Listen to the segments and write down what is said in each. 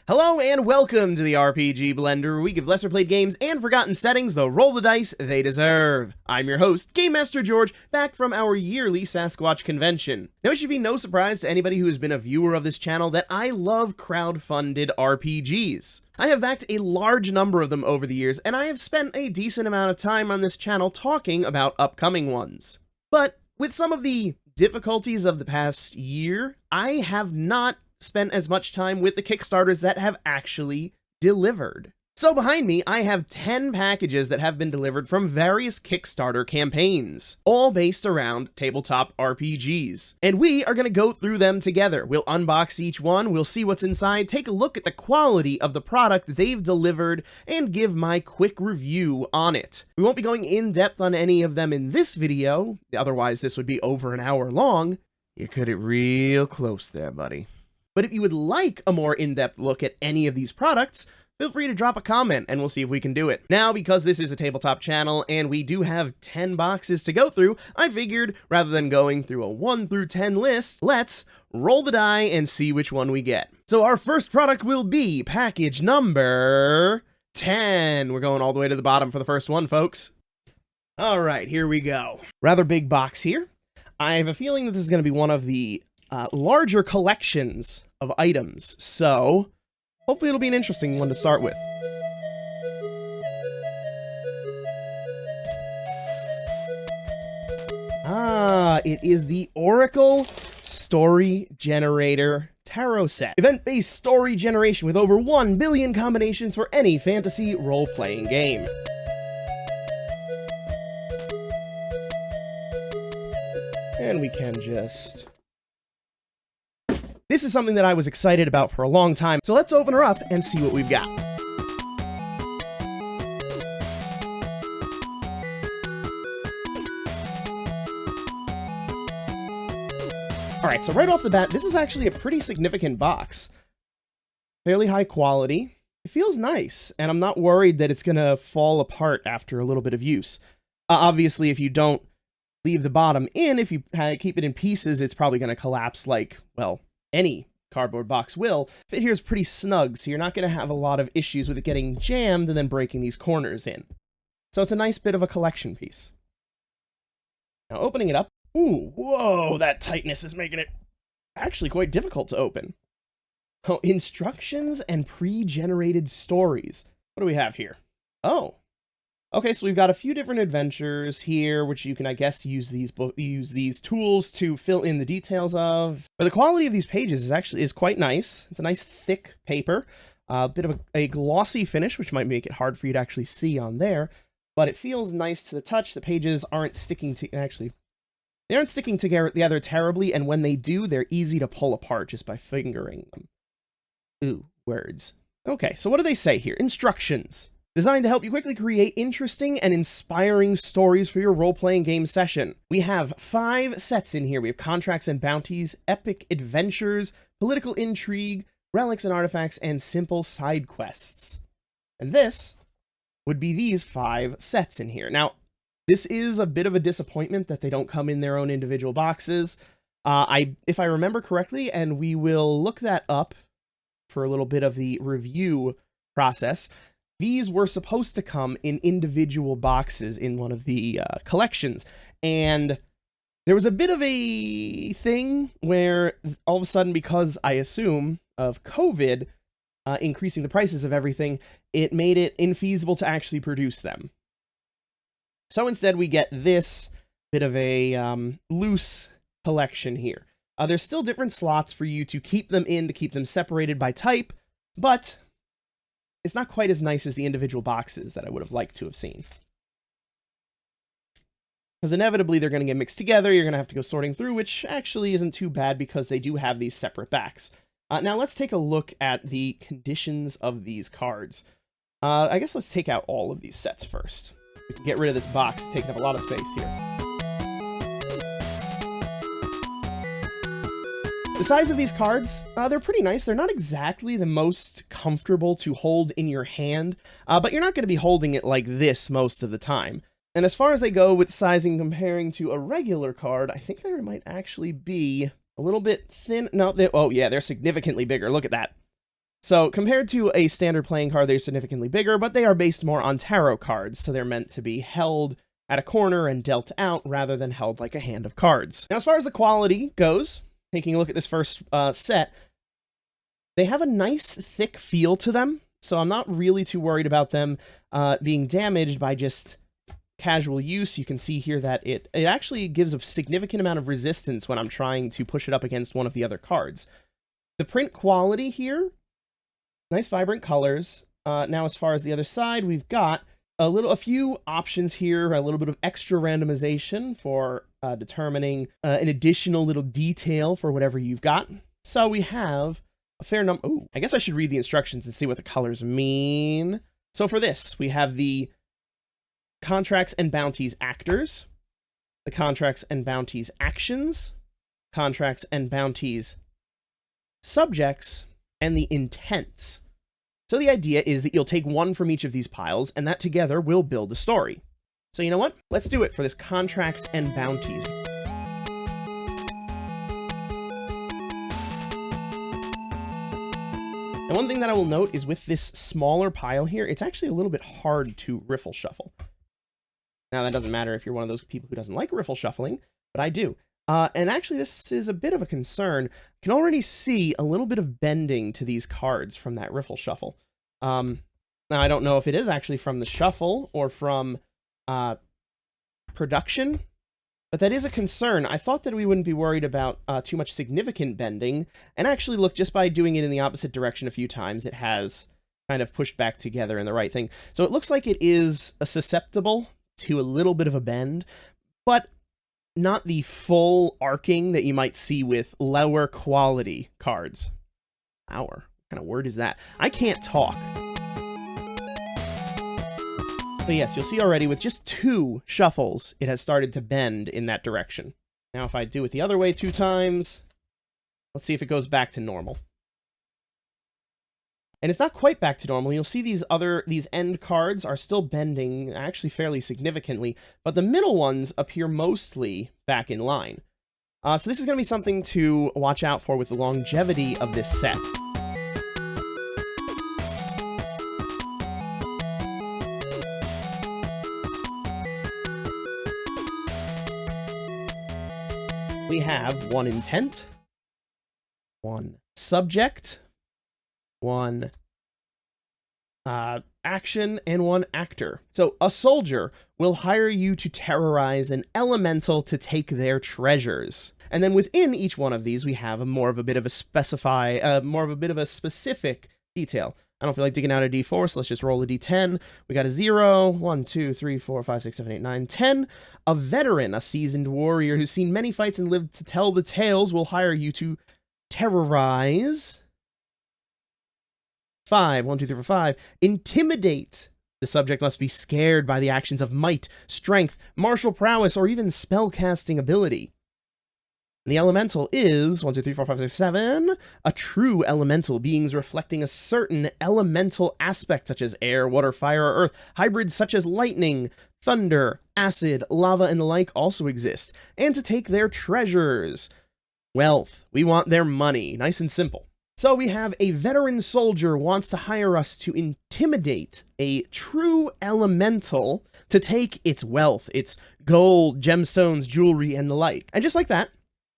Hello and welcome to the RPG Blender, where we give lesser played games and forgotten settings the roll the dice they deserve. I'm your host, Game Master George, back from our yearly Sasquatch convention. Now, it should be no surprise to anybody who has been a viewer of this channel that I love crowd-funded RPGs. I have backed a large number of them over the years, and I have spent a decent amount of time on this channel talking about upcoming ones. But with some of the difficulties of the past year, I have not spent as much time with the Kickstarters that have actually delivered. So behind me, I have 10 packages that have been delivered from various Kickstarter campaigns, all based around tabletop RPGs. And we are going to go through them together. We'll unbox each one, we'll see what's inside, take a look at the quality of the product they've delivered, and give my quick review on it. We won't be going in depth on any of them in this video, otherwise this would be over an hour long. You cut it real close there, buddy. But if you would like a more in-depth look at any of these products, feel free to drop a comment and we'll see if we can do it. Now, because this is a tabletop channel and we do have 10 boxes to go through, I figured rather than going through a 1 through 10 list, let's roll the die and see which one we get. So our first product will be package number 10. We're going all the way to the bottom for the first one, folks. All right, here we go. Rather big box here. I have a feeling that this is going to be one of the larger collections of items, so hopefully it'll be an interesting one to start with. It is the Oracle Story Generator Tarot Set. Event-based story generation with over 1 billion combinations for any fantasy role-playing game. And we can just... This is something that I was excited about for a long time, so let's open her up and see what we've got. Alright, so right off the bat, this is actually a pretty significant box. Fairly high quality. It feels nice, and I'm not worried that it's going to fall apart after a little bit of use. Obviously, if you don't leave the bottom in, if you keep it in pieces, it's probably going to collapse like, well, any cardboard box will. Fit here is pretty snug, so you're not going to have a lot of issues with it getting jammed and then breaking these corners in. So it's a nice bit of a collection piece. Now opening it up, ooh, whoa, that tightness is making it actually quite difficult to open. Oh, instructions and pre-generated stories. What do we have here? Oh. Okay, so we've got a few different adventures here, which you can, I guess, use these tools to fill in the details of. But the quality of these pages is quite nice. It's a nice thick paper, a bit of a glossy finish, which might make it hard for you to actually see on there. But it feels nice to the touch. The pages aren't sticking to they aren't sticking together terribly, and when they do, they're easy to pull apart just by fingering them. Ooh, words. Okay, so what do they say here? Instructions. Designed to help you quickly create interesting and inspiring stories for your role-playing game session. We have 5 sets in here. We have contracts and bounties, epic adventures, political intrigue, relics and artifacts, and simple side quests. And this would be these 5 sets in here. Now, this is a bit of a disappointment that they don't come in their own individual boxes. If I remember correctly, and we will look that up for a little bit of the review process, these were supposed to come in individual boxes in one of the collections, and there was a bit of a thing where all of a sudden, because I assume of COVID increasing the prices of everything, it made it infeasible to actually produce them. So instead we get this bit of a loose collection here. There's still different slots for you to keep them in, to keep them separated by type, but it's not quite as nice as the individual boxes that I would have liked to have seen. Because inevitably they're going to get mixed together, you're going to have to go sorting through, which actually isn't too bad because they do have these separate backs. Now let's take a look at the conditions of these cards. I guess let's take out all of these sets first. We can get rid of this box, it's taking up a lot of space here. The size of these cards, they're pretty nice. They're not exactly the most comfortable to hold in your hand, but you're not going to be holding it like this most of the time. And as far as they go with sizing comparing to a regular card, I think there might actually be a little bit thin. No, oh yeah, they're significantly bigger. Look at that. So compared to a standard playing card, they're significantly bigger, but they are based more on tarot cards, so they're meant to be held at a corner and dealt out rather than held like a hand of cards. Now, as far as the quality goes, taking a look at this first set, they have a nice thick feel to them, so I'm not really too worried about them being damaged by just casual use. You can see here that it actually gives a significant amount of resistance when I'm trying to push it up against one of the other cards. The print quality here, nice vibrant colors. Now, as far as the other side, we've got a few options here, a little bit of extra randomization for determining an additional little detail for whatever you've got. So we have a fair number. Oh, I guess I should read the instructions and see what the colors mean. So for this, we have the contracts and bounties actors, the contracts and bounties actions, contracts and bounties subjects, and the intents. So the idea is that you'll take one from each of these piles, and that together will build a story. So you know what? Let's do it for this contracts and bounties. And one thing that I will note is with this smaller pile here, it's actually a little bit hard to riffle shuffle. Now, that doesn't matter if you're one of those people who doesn't like riffle shuffling, but I do. And actually, this is a bit of a concern. I can already see a little bit of bending to these cards from that riffle shuffle. Now, I don't know if it is actually from the shuffle or from production, but that is a concern. I thought that we wouldn't be worried about too much significant bending, and actually, look, just by doing it in the opposite direction a few times, it has kind of pushed back together in the right thing. So it looks like it is susceptible to a little bit of a bend, but not the full arcing that you might see with lower quality cards. Lower? What kind of word is that? I can't talk. But yes, you'll see already with just 2 shuffles, it has started to bend in that direction. Now, if I do it the other way 2 times, let's see if it goes back to normal. And it's not quite back to normal. You'll see these end cards are still bending actually fairly significantly, but the middle ones appear mostly back in line. So this is going to be something to watch out for with the longevity of this set. We have 1 intent, 1 subject, 1 action, and 1 actor. So a soldier will hire you to terrorize an elemental to take their treasures. And then within each one of these, we have more of a bit of a specific detail. I don't feel like digging out a D4, so let's just roll a D10. We got a 0, 1, 2, 3, 4, 5, 6, 7, 8, 9, 10. A veteran, a seasoned warrior who's seen many fights and lived to tell the tales, will hire you to terrorize 5, 1, 2, 3, 4, 5. Intimidate. The subject must be scared by the actions of might, strength, martial prowess, or even spellcasting ability. The elemental is 1, 2, 3, 4, 5, 6, 7. A true elemental, beings reflecting a certain elemental aspect such as air, water, fire, or earth. Hybrids such as lightning, thunder, acid, lava, and the like also exist. And to take their treasures. Wealth. We want their money. Nice and simple. So we have a veteran soldier wants to hire us to intimidate a true elemental to take its wealth, its gold, gemstones, jewelry, and the like. And just like that,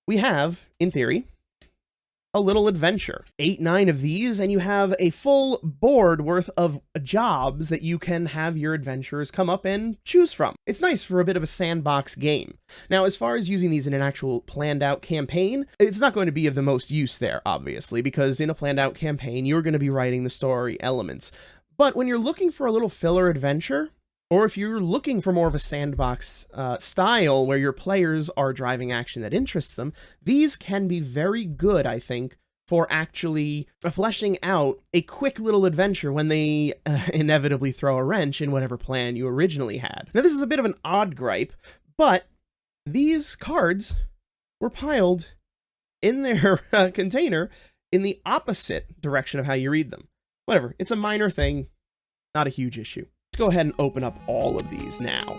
we have, in theory, a little adventure. 8, 9 of these, and you have a full board worth of jobs that you can have your adventurers come up and choose from. It's nice for a bit of a sandbox game. Now, as far as using these in an actual planned out campaign, it's not going to be of the most use there, obviously, because in a planned out campaign, you're going to be writing the story elements. But when you're looking for a little filler adventure, or if you're looking for more of a sandbox style where your players are driving action that interests them, these can be very good, I think, for actually fleshing out a quick little adventure when they inevitably throw a wrench in whatever plan you originally had. Now, this is a bit of an odd gripe, but these cards were piled in their container in the opposite direction of how you read them. Whatever, it's a minor thing, not a huge issue. Let's go ahead and open up all of these now.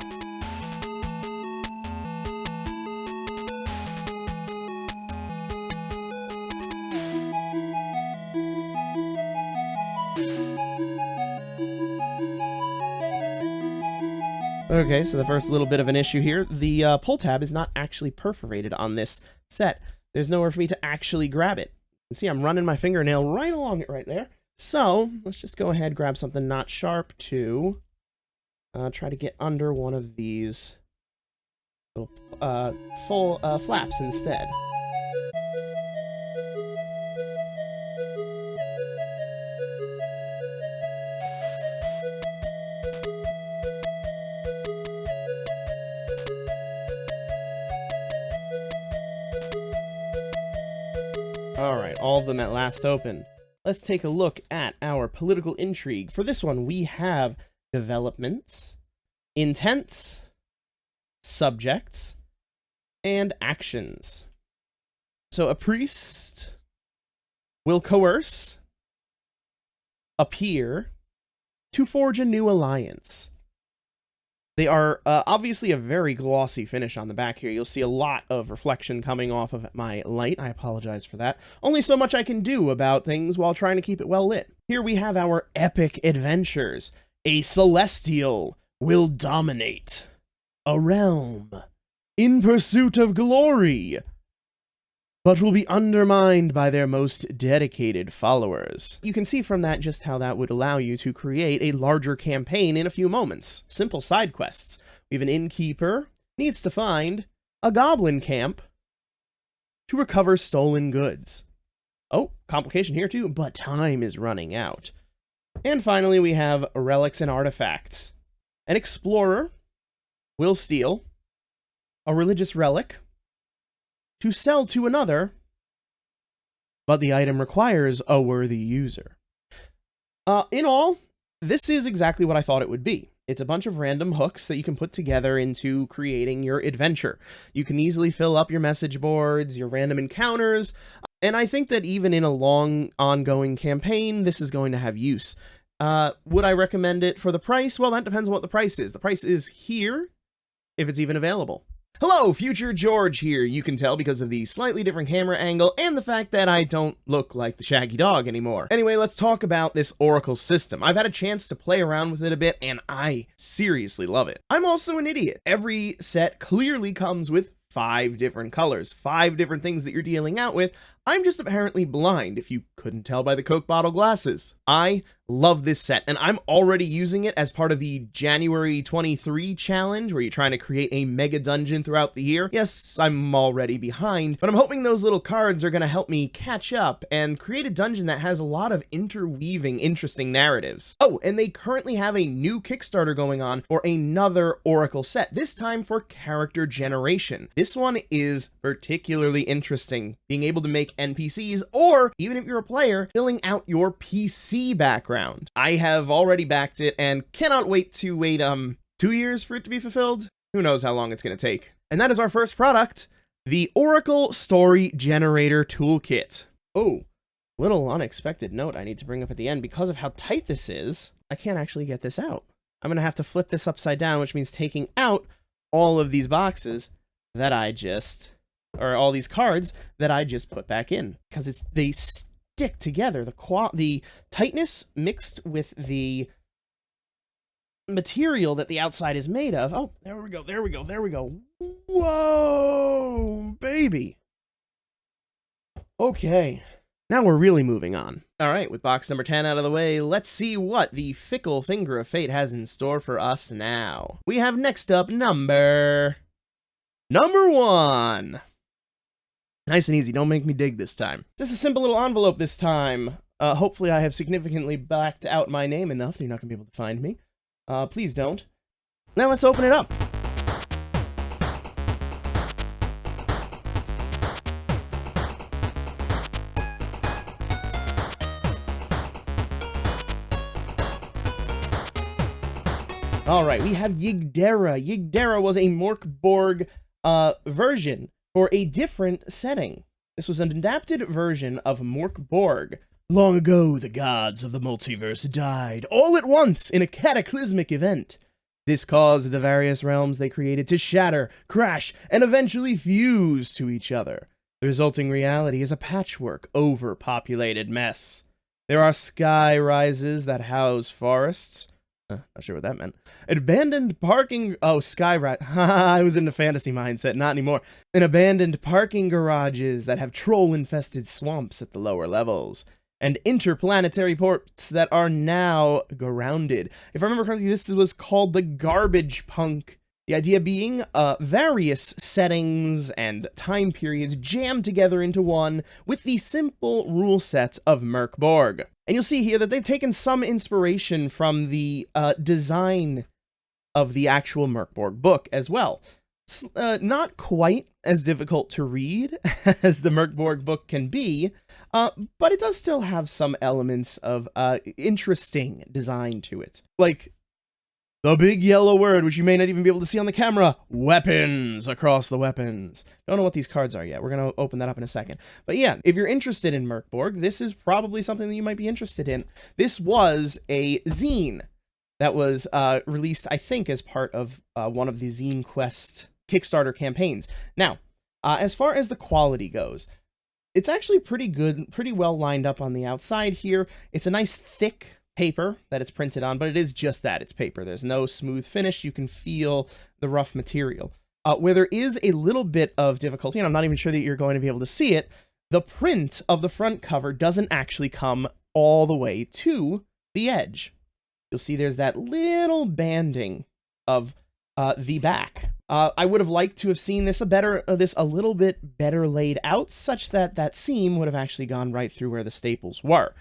Okay, so the first little bit of an issue here, the pull tab is not actually perforated on this set. There's nowhere for me to actually grab it. You see, I'm running my fingernail right along it right there. So, let's just go ahead, grab something not sharp to try to get under one of these little full flaps instead. Alright, all of them at last open. Let's take a look at our political intrigue. For this one, we have developments, intents, subjects, and actions. So a priest will coerce, appear, to forge a new alliance. They are obviously a very glossy finish on the back here. You'll see a lot of reflection coming off of my light. I apologize for that. Only so much I can do about things while trying to keep it well lit. Here we have our epic adventures. A celestial will dominate a realm in pursuit of glory, but will be undermined by their most dedicated followers. You can see from that just how that would allow you to create a larger campaign in a few moments. Simple side quests. We have an innkeeper, needs to find a goblin camp to recover stolen goods. Oh, complication here too, but time is running out. And finally, we have relics and artifacts. An explorer will steal a religious relic to sell to another, but the item requires a worthy user. In all, this is exactly what I thought it would be. It's a bunch of random hooks that you can put together into creating your adventure. You can easily fill up your message boards, your random encounters, and I think that even in a long, ongoing campaign, this is going to have use. Would I recommend it for the price? Well, that depends on what the price is. The price is here, if it's even available. Hello, Future George here. You can tell because of the slightly different camera angle and the fact that I don't look like the Shaggy Dog anymore. Anyway, let's talk about this Oracle system. I've had a chance to play around with it a bit, and I seriously love it. I'm also an idiot. Every set clearly comes with 5 different colors, 5 different things that you're dealing out with. I'm just apparently blind, if you couldn't tell by the Coke bottle glasses. I love this set, and I'm already using it as part of the January 23 challenge, where you're trying to create a mega dungeon throughout the year. Yes, I'm already behind, but I'm hoping those little cards are going to help me catch up and create a dungeon that has a lot of interweaving, interesting narratives. Oh, and they currently have a new Kickstarter going on for another Oracle set, this time for character generation. This one is particularly interesting, being able to make NPCs, or even if you're a player, filling out your PC background. I have already backed it and cannot wait to wait 2 years for it to be fulfilled. Who knows how long it's going to take. And that is our first product, the Oracle Story Generator Toolkit. Oh, little unexpected note I need to bring up at the end. Because of how tight this is, I can't actually get this out. I'm going to have to flip this upside down, which means taking out all of these boxes that I just, or all these cards that I just put back in, because they stick together. The tightness mixed with the material that the outside is made of. Oh, there we go, there we go, there we go. Whoa, baby. Okay, now we're really moving on. All right, with box number 10 out of the way, let's see what the fickle finger of fate has in store for us now. We have next up number 1. Nice and easy, don't make me dig this time. Just a simple little envelope this time. Hopefully I have significantly blacked out my name enough that you're not gonna be able to find me. Please don't. Now let's open it up. Alright, we have Yigderra. Yigderra was a Morkborg version for a different setting. This was an adapted version of Morkborg. Long ago, the gods of the multiverse died all at once in a cataclysmic event. This caused the various realms they created to shatter, crash, and eventually fuse to each other. The resulting reality is a patchwork, overpopulated mess. There are sky rises that house forests, Not sure what that meant. Abandoned parking... Oh, Skyride. I was in the fantasy mindset. Not anymore. And abandoned parking garages that have troll-infested swamps at the lower levels. And interplanetary ports that are now grounded. If I remember correctly, this was called the Garbage Punk. The idea being various settings and time periods jammed together into one with the simple rule set of Merkborg. And you'll see here that they've taken some inspiration from the design of the actual Merkborg book as well. Not quite as difficult to read as the Merkborg book can be, but it does still have some elements of interesting design to it. Like the big yellow word, which you may not even be able to see on the camera, weapons across the weapons. Don't know what these cards are yet. We're going to open that up in a second. But yeah, if you're interested in Merkborg, this is probably something that you might be interested in. This was a zine that was released, I think, as part of one of the Zine Quest Kickstarter campaigns. Now, as far as the quality goes, it's actually pretty good, pretty well lined up on the outside here. It's a nice thick paper that it's printed on, but it is just that, it's paper. There's no smooth finish. You can feel the rough material. Where there is a little bit of difficulty, and I'm not even sure that you're going to be able to see it, the print of the front cover doesn't actually come all the way to the edge. You'll see there's that little banding of the back. I would have liked to have seen this a little bit better laid out, such that that seam would have actually gone right through where the staples were.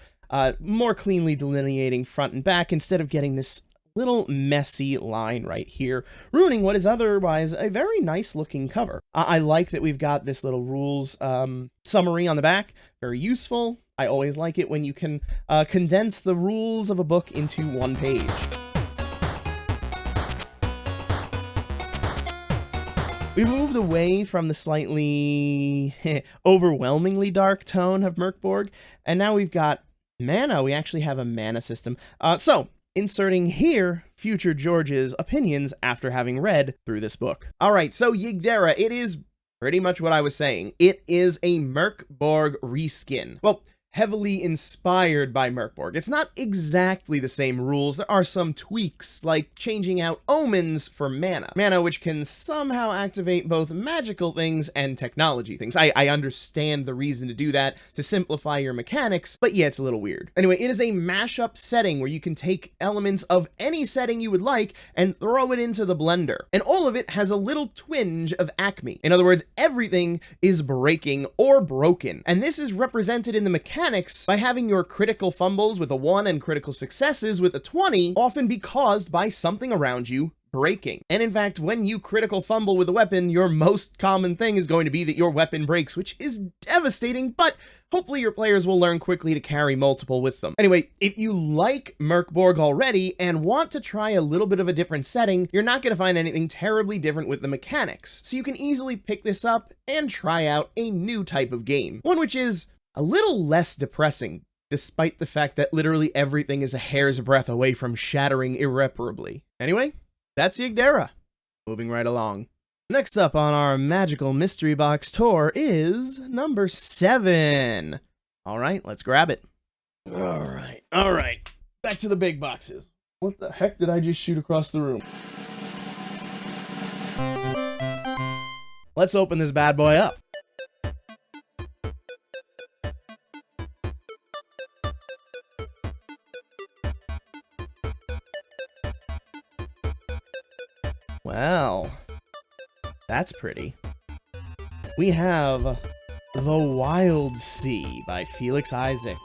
More cleanly delineating front and back instead of getting this little messy line right here, ruining what is otherwise a very nice looking cover. I like that we've got this little rules summary on the back, very useful. I always like it when you can condense the rules of a book into one page. We moved away from the slightly overwhelmingly dark tone of Merkborg, and now we've got mana. We actually have a mana system. So, inserting here future George's opinions after having read through this book. Alright, so Yigderra, it is pretty much what I was saying. It is a Merkborg reskin. Well, heavily inspired by Merkborg. It's not exactly the same rules. There are some tweaks, like changing out omens for mana. Mana which can somehow activate both magical things and technology things. I understand the reason to do that, to simplify your mechanics, but yeah, it's a little weird. Anyway, it is a mashup setting where you can take elements of any setting you would like and throw it into the blender. And all of it has a little twinge of Acme. In other words, everything is breaking or broken. And this is represented in the mechanics by having your critical fumbles with a 1 and critical successes with a 20 often be caused by something around you breaking. And in fact, when you critical fumble with a weapon, your most common thing is going to be that your weapon breaks, which is devastating, but hopefully your players will learn quickly to carry multiple with them. Anyway, if you like Merkborg already and want to try a little bit of a different setting, you're not going to find anything terribly different with the mechanics. So you can easily pick this up and try out a new type of game. One which is a little less depressing, despite the fact that literally everything is a hair's breadth away from shattering irreparably. Anyway, that's Yigderra. Moving right along. Next up on our magical mystery box tour is number 7. Alright, let's grab it. Alright. Back to the big boxes. What the heck did I just shoot across the room? Let's open this bad boy up. Well, that's pretty. We have The Wildsea by Felix Isaac.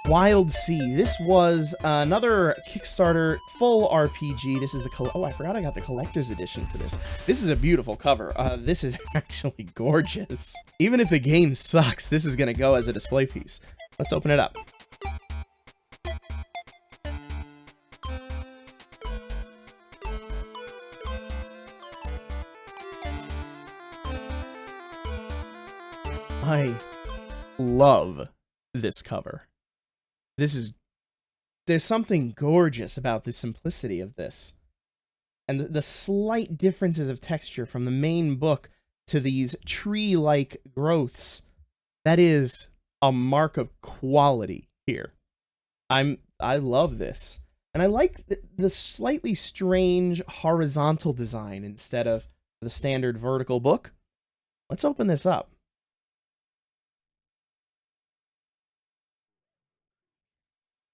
Wildsea. This was another Kickstarter full RPG. This is the oh, I forgot I got the collector's edition for this. This is a beautiful cover. This is actually gorgeous. Even if the game sucks, this is gonna go as a display piece. Let's open it up. I love this cover. There's something gorgeous about the simplicity of this. And the slight differences of texture from the main book to these tree-like growths. That is a mark of quality here. I love this. And I like the slightly strange horizontal design instead of the standard vertical book. Let's open this up.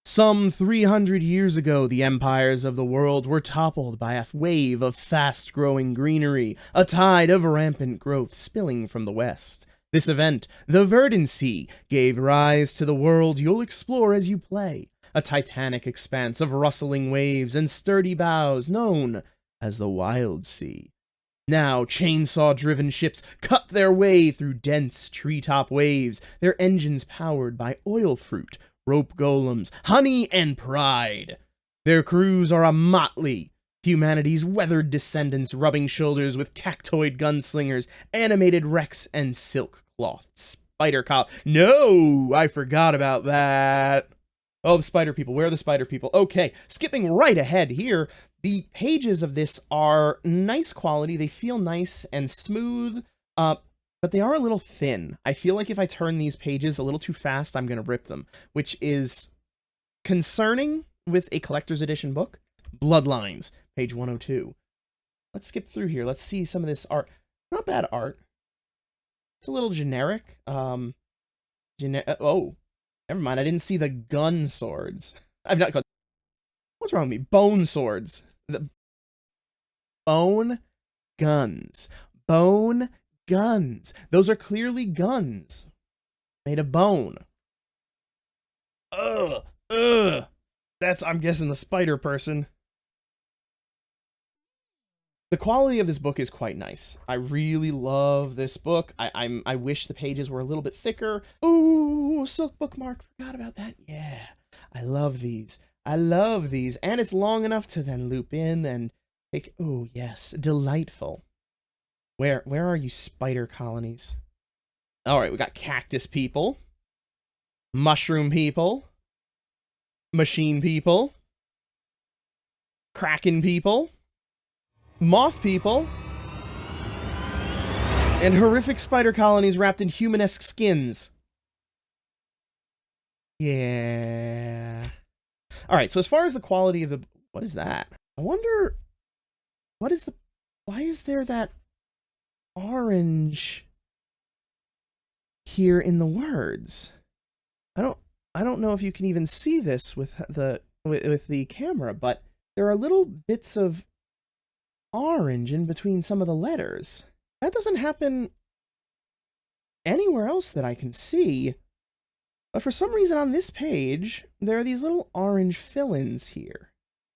Some 300 years ago, the empires of the world were toppled by a wave of fast-growing greenery, a tide of rampant growth spilling from the west. This event, the Wildsea, gave rise to the world you'll explore as you play, a titanic expanse of rustling waves and sturdy boughs known as the Wildsea. Now, chainsaw-driven ships cut their way through dense treetop waves, their engines powered by oil fruit, rope golems, honey, and pride. Their crews are a motley, humanity's weathered descendants rubbing shoulders with cactoid gunslingers, animated wrecks, and silk-cloth spider No, I forgot about that. Oh, the spider people. Where are the spider people? Okay, skipping right ahead here. The pages of this are nice quality. They feel nice and smooth, but they are a little thin. I feel like if I turn these pages a little too fast, I'm going to rip them, which is concerning with a collector's edition book. Bloodlines, page 102. Let's skip through here. Let's see some of this art. Not bad art. It's a little generic. Oh, never mind. I didn't see the gun swords. I've not got. What's wrong with me? Bone swords. The bone guns. Bone guns. Those are clearly guns made of bone. Ugh. That's, I'm guessing, the spider person. The quality of this book is quite nice. I really love this book. I wish the pages were a little bit thicker. Ooh, silk bookmark. Forgot about that. Yeah. I love these. And it's long enough to then loop in and take. Ooh, yes. Delightful. Where are you, spider colonies? All right, we got cactus people, mushroom people, machine people, kraken people, moth people, and horrific spider colonies wrapped in humanesque skins. Yeah. All right, so as far as the quality of the... What is that? I wonder... What is the... Why is there that orange here in the words? I don't know if you can even see this with the camera, but there are little bits of orange in between some of the letters. That doesn't happen anywhere else that I can see. But for some reason on this page, there are these little orange fill-ins here.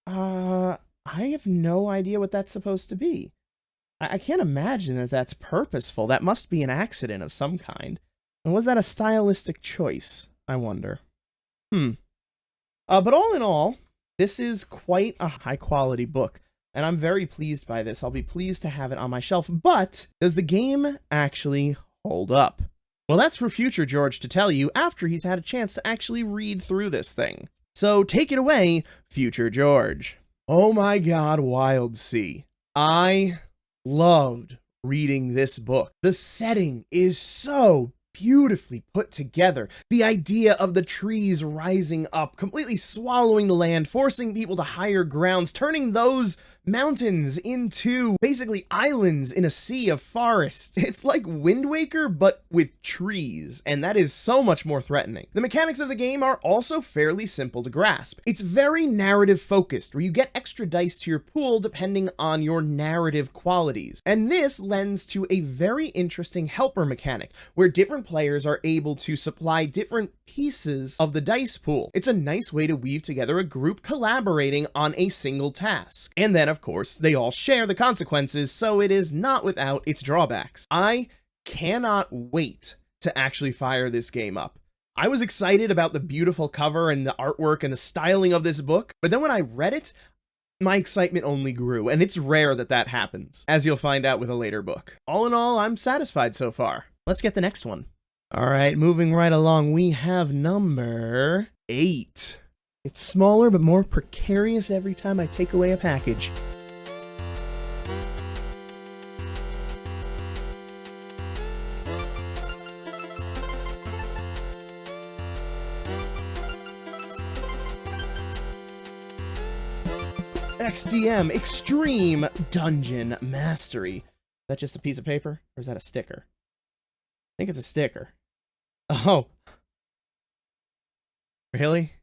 I have no idea what that's supposed to be. I can't imagine that that's purposeful. That must be an accident of some kind. And was that a stylistic choice, I wonder? But all in all, this is quite a high-quality book, and I'm very pleased by this. I'll be pleased to have it on my shelf, but does the game actually hold up? Well, that's for future George to tell you after he's had a chance to actually read through this thing. So take it away, future George. Oh my god, Wildsea. I loved reading this book. The setting is so beautifully put together. The idea of the trees rising up, completely swallowing the land, forcing people to higher grounds, turning those mountains into basically islands in a sea of forest. It's like Wind Waker, but with trees, and that is so much more threatening. The mechanics of the game are also fairly simple to grasp. It's very narrative focused, where you get extra dice to your pool depending on your narrative qualities. And this lends to a very interesting helper mechanic, where different players are able to supply different pieces of the dice pool. It's a nice way to weave together a group collaborating on a single task. And then, of course, they all share the consequences, so it is not without its drawbacks. I cannot wait to actually fire this game up. I was excited about the beautiful cover and the artwork and the styling of this book, but then when I read it, my excitement only grew, and it's rare that that happens, as you'll find out with a later book. All in all, I'm satisfied so far. Let's get the next one. All right, moving right along, we have number 8. It's smaller but more precarious every time I take away a package. XDM, Extreme Dungeon Mastery. Is that just a piece of paper? Or is that a sticker? I think it's a sticker. Oh. Really?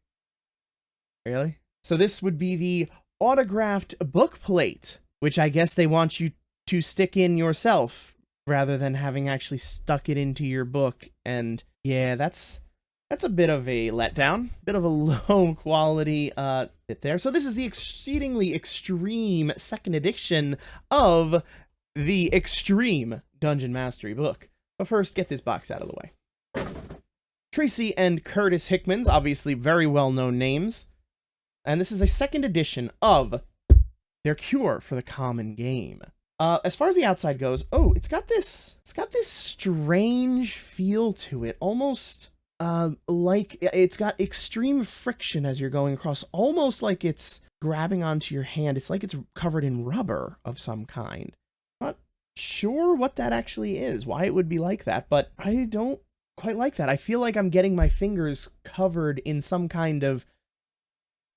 Really? So this would be the autographed book plate, which I guess they want you to stick in yourself rather than having actually stuck it into your book. And yeah, that's a bit of a letdown, bit of a low quality bit there. So this is the exceedingly extreme second edition of the Extreme Dungeon Mastery book. But first, get this box out of the way. Tracy and Curtis Hickman's, obviously very well-known names. And this is a second edition of their Cure for the Common Game. As far as the outside goes, oh, it's got this strange feel to it, almost like it's got extreme friction as you're going across, almost like it's grabbing onto your hand. It's like it's covered in rubber of some kind. Not sure what that actually is, why it would be like that, but I don't quite like that. I feel like I'm getting my fingers covered in some kind of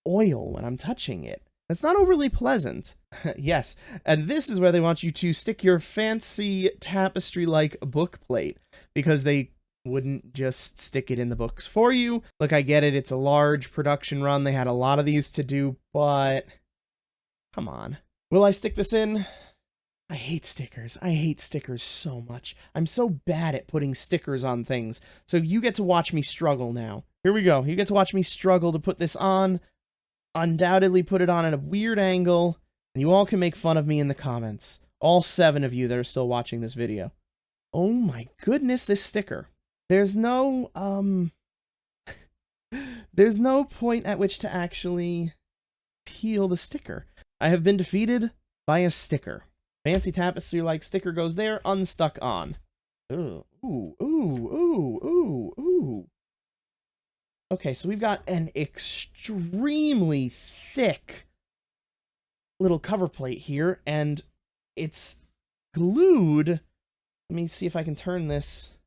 oil when I'm touching it. That's not overly pleasant. Yes, and this is where they want you to stick your fancy tapestry-like book plate, because they wouldn't just stick it in the books for you. Look, I get it, it's a large production run, they had a lot of these to do, but come on. Will I stick this in? I hate stickers. I hate stickers so much. I'm so bad at putting stickers on things. So you get to watch me struggle now. Here we go. You get to watch me struggle to put this on. Undoubtedly put it on at a weird angle. And you all can make fun of me in the comments. All 7 of you that are still watching this video. Oh my goodness, this sticker. There's no, there's no point at which to actually peel the sticker. I have been defeated by a sticker. Fancy tapestry-like sticker goes there, unstuck on. Ooh, ooh, ooh, ooh, ooh, ooh. Okay, so we've got an extremely thick little cover plate here, and it's glued. Let me see if I can turn this.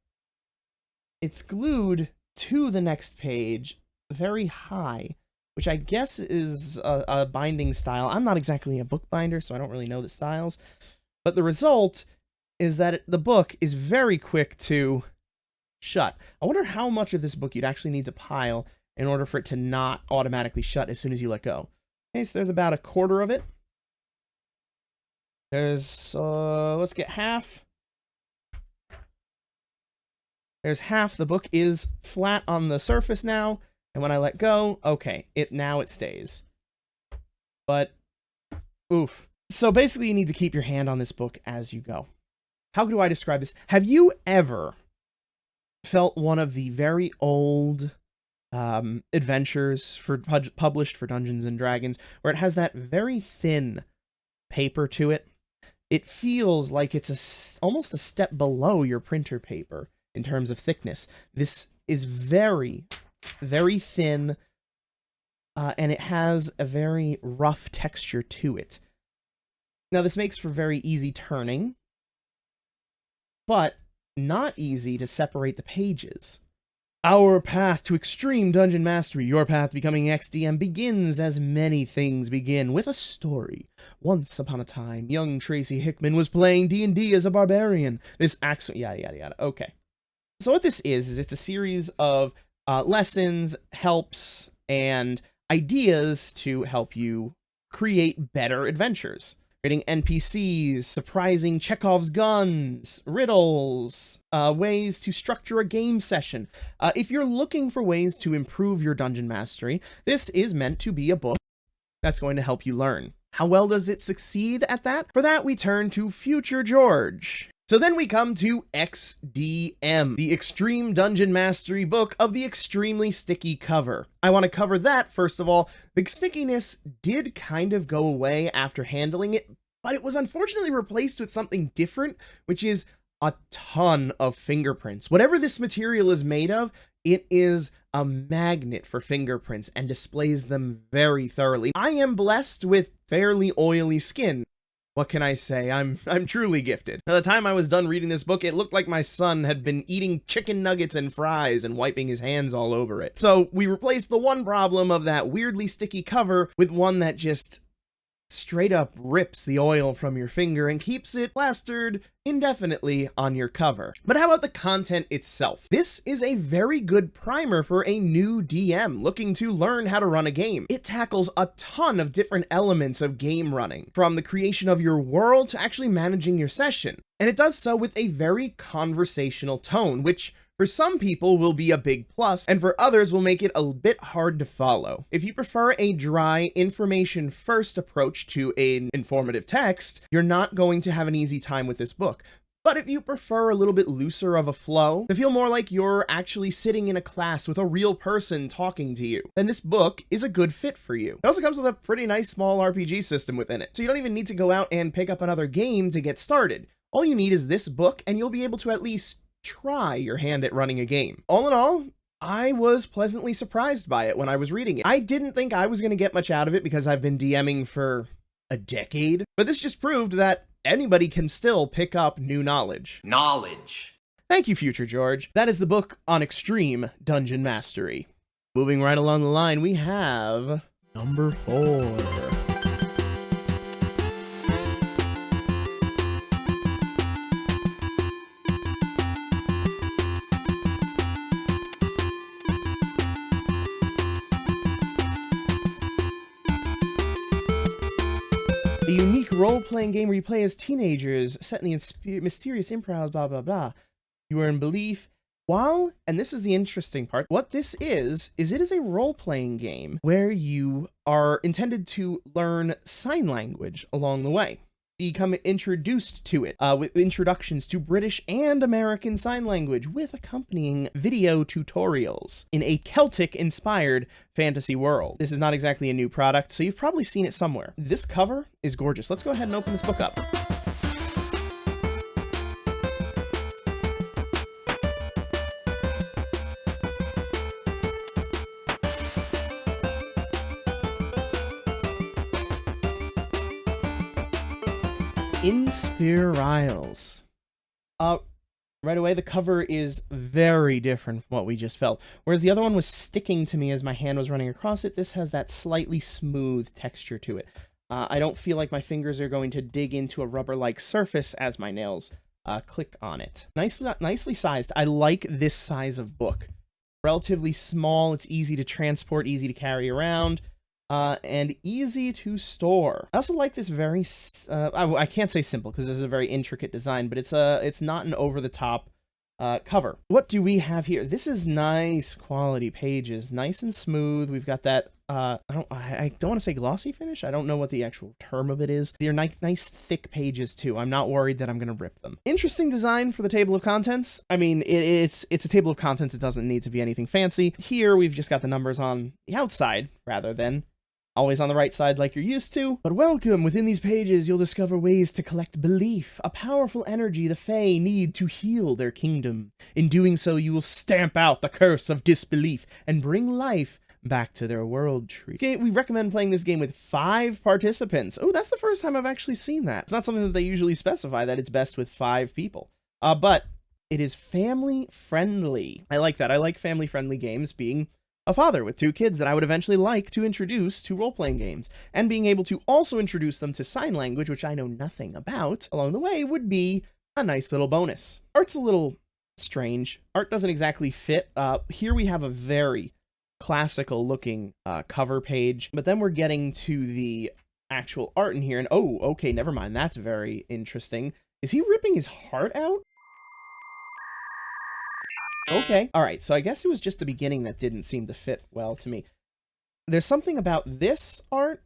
It's glued to the next page, very high, which I guess is a binding style. I'm not exactly a bookbinder, so I don't really know the styles. But the result is that the book is very quick to shut. I wonder how much of this book you'd actually need to pile in order for it to not automatically shut as soon as you let go. Okay, so there's about a quarter of it. There's, let's get half. There's half. The book is flat on the surface now. And when I let go, okay, now it stays. But, oof. So basically you need to keep your hand on this book as you go. How do I describe this? Have you ever felt one of the very old adventures published for Dungeons and Dragons, where it has that very thin paper to it? It feels like it's almost a step below your printer paper in terms of thickness. This is very, very thin, and it has a very rough texture to it. Now, this makes for very easy turning, but not easy to separate the pages. Our path to extreme dungeon mastery, your path to becoming XDM, begins as many things begin, with a story. Once upon a time, young Tracy Hickman was playing D&D as a barbarian. This accent, yada, yada, yada. Okay. So what this is it's a series of lessons, helps, and ideas to help you create better adventures. Creating NPCs, surprising Chekhov's guns, riddles, ways to structure a game session. If you're looking for ways to improve your dungeon mastery, this is meant to be a book that's going to help you learn. How well does it succeed at that? For that, we turn to Future George. So then we come to XDM, the Extreme Dungeon Mastery book of the extremely sticky cover. I want to cover that, first of all. The stickiness did kind of go away after handling it, but it was unfortunately replaced with something different, which is a ton of fingerprints. Whatever this material is made of, it is a magnet for fingerprints and displays them very thoroughly. I am blessed with fairly oily skin. What can I say? I'm truly gifted. By the time I was done reading this book, it looked like my son had been eating chicken nuggets and fries and wiping his hands all over it. So we replaced the one problem of that weirdly sticky cover with one that just straight up rips the oil from your finger and keeps it plastered indefinitely on your cover. But how about the content itself? This is a very good primer for a new DM looking to learn how to run a game. It tackles a ton of different elements of game running, from the creation of your world to actually managing your session. And it does so with a very conversational tone, which for some people will be a big plus, and for others will make it a bit hard to follow. If you prefer a dry, information-first approach to an informative text, you're not going to have an easy time with this book. But if you prefer a little bit looser of a flow, to feel more like you're actually sitting in a class with a real person talking to you, then this book is a good fit for you. It also comes with a pretty nice small RPG system within it, so you don't even need to go out and pick up another game to get started. All you need is this book, and you'll be able to at least try your hand at running a game. All in all, I was pleasantly surprised by it when I was reading it. I didn't think I was going to get much out of it because I've been DMing for a decade, but this just proved that anybody can still pick up new knowledge. Thank you, Future George. That is the book on X-treme Dungeon Mastery. Moving right along the line, we have number 4. A unique role-playing game where you play as teenagers set in the mysterious Inspirisles, blah, blah, blah. You are in belief. While, and this is the interesting part, what this is it is a role-playing game where you are intended to learn sign language along the way. Become introduced to it with introductions to British and American Sign Language with accompanying video tutorials in a Celtic-inspired fantasy world. This is not exactly a new product, so you've probably seen it somewhere. This cover is gorgeous. Let's go ahead and open this book up. Inspirisles. Right away, the cover is very different from what we just felt. Whereas the other one was sticking to me as my hand was running across it, this has that slightly smooth texture to it. I don't feel like my fingers are going to dig into a rubber-like surface as my nails click on it. Nicely sized. I like this size of book. Relatively small, it's easy to transport, easy to carry around. And easy to store. I also like this very, I can't say simple because this is a very intricate design, but it's not an over-the-top cover. What do we have here? This is nice quality pages, nice and smooth. We've got that, I don't want to say glossy finish. I don't know what the actual term of it is. They're nice thick pages too. I'm not worried that I'm going to rip them. Interesting design for the table of contents. I mean, it's a table of contents. It doesn't need to be anything fancy. Here, we've just got the numbers on the outside rather than always on the right side like you're used to. But welcome, within these pages you'll discover ways to collect belief, a powerful energy the Fae need to heal their kingdom. In doing so, you will stamp out the curse of disbelief and bring life back to their world tree. Okay, we recommend playing this game with 5 participants. Oh, that's the first time I've actually seen that. It's not something that they usually specify, that it's best with 5 people. But it is family friendly. I like that. I like family friendly games being a father with 2 kids that I would eventually like to introduce to role-playing games, and being able to also introduce them to sign language, which I know nothing about, along the way would be a nice little bonus. Art's a little strange. Art doesn't exactly fit. Here we have a very classical looking cover page, but then we're getting to the actual art in here, and oh, okay, never mind. That's very interesting. Is he ripping his heart out? Okay, alright, so I guess it was just the beginning that didn't seem to fit well to me. There's something about this art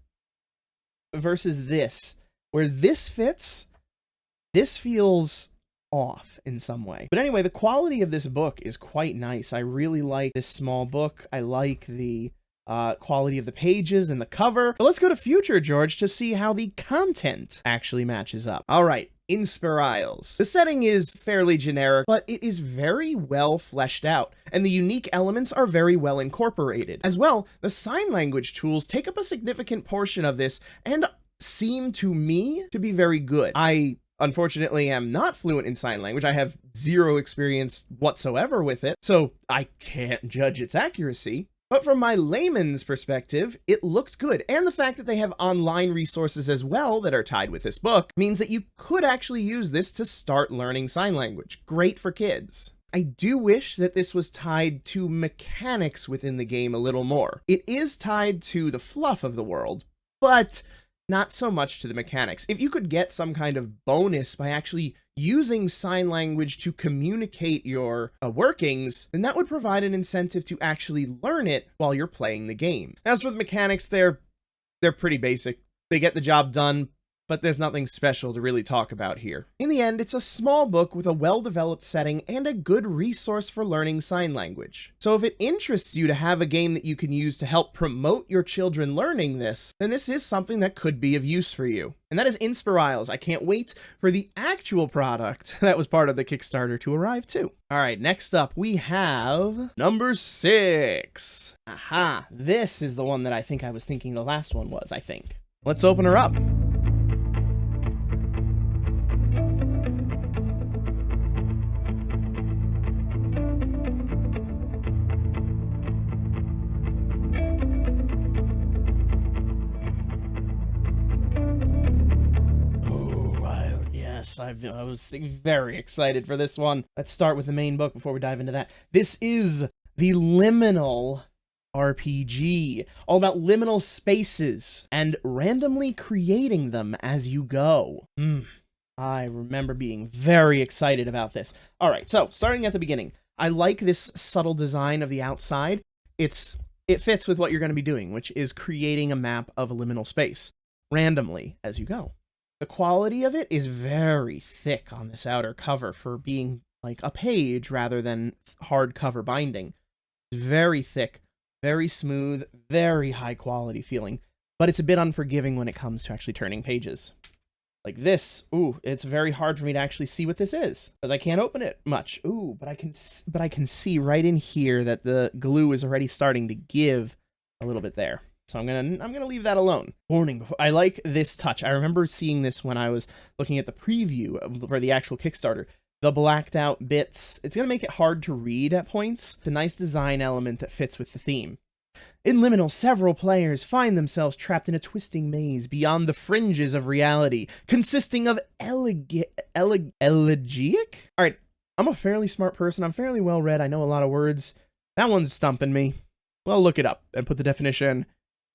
versus this, where this fits, this feels off in some way. But anyway, the quality of this book is quite nice. I really like this small book. I like the quality of the pages and the cover. But let's go to Future George to see how the content actually matches up. Alright. Inspirisles. The setting is fairly generic, but it is very well fleshed out, and the unique elements are very well incorporated. As well, the sign language tools take up a significant portion of this, and seem to me to be very good. I, unfortunately, am not fluent in sign language. I have 0 experience whatsoever with it, so I can't judge its accuracy. But from my layman's perspective, it looked good. And the fact that they have online resources as well that are tied with this book means that you could actually use this to start learning sign language. Great for kids. I do wish that this was tied to mechanics within the game a little more. It is tied to the fluff of the world, but not so much to the mechanics. If you could get some kind of bonus by actually using sign language to communicate your workings, then that would provide an incentive to actually learn it while you're playing the game. As for the mechanics, they're pretty basic. They get the job done, but there's nothing special to really talk about here. In the end, it's a small book with a well-developed setting and a good resource for learning sign language. So if it interests you to have a game that you can use to help promote your children learning this, then this is something that could be of use for you. And that is Inspirisles. I can't wait for the actual product that was part of the Kickstarter to arrive too. All right, next up we have number 6. Aha, this is the one that I think I was thinking the last one was, I think. Let's open her up. I was very excited for this one. Let's start with the main book before we dive into that. This is the Liminal RPG, all about liminal spaces and randomly creating them as you go. I remember being very excited about this. All right, so starting at the beginning, I like this subtle design of the outside. It fits with what you're going to be doing, which is creating a map of a liminal space randomly as you go. The quality of it is very thick on this outer cover for being like a page rather than hardcover binding. It's very thick, very smooth, very high quality feeling, but it's a bit unforgiving when it comes to actually turning pages. Like this, ooh, it's very hard for me to actually see what this is because I can't open it much. Ooh, but I can see right in here that the glue is already starting to give a little bit there. So I'm gonna leave that alone. Warning, I like this touch. I remember seeing this when I was looking at the preview for the actual Kickstarter. The blacked out bits, it's gonna make it hard to read at points. It's a nice design element that fits with the theme. In Liminal, several players find themselves trapped in a twisting maze beyond the fringes of reality, consisting of elegiac? All right, I'm a fairly smart person. I'm fairly well read. I know a lot of words. That one's stumping me. Well, look it up and put the definition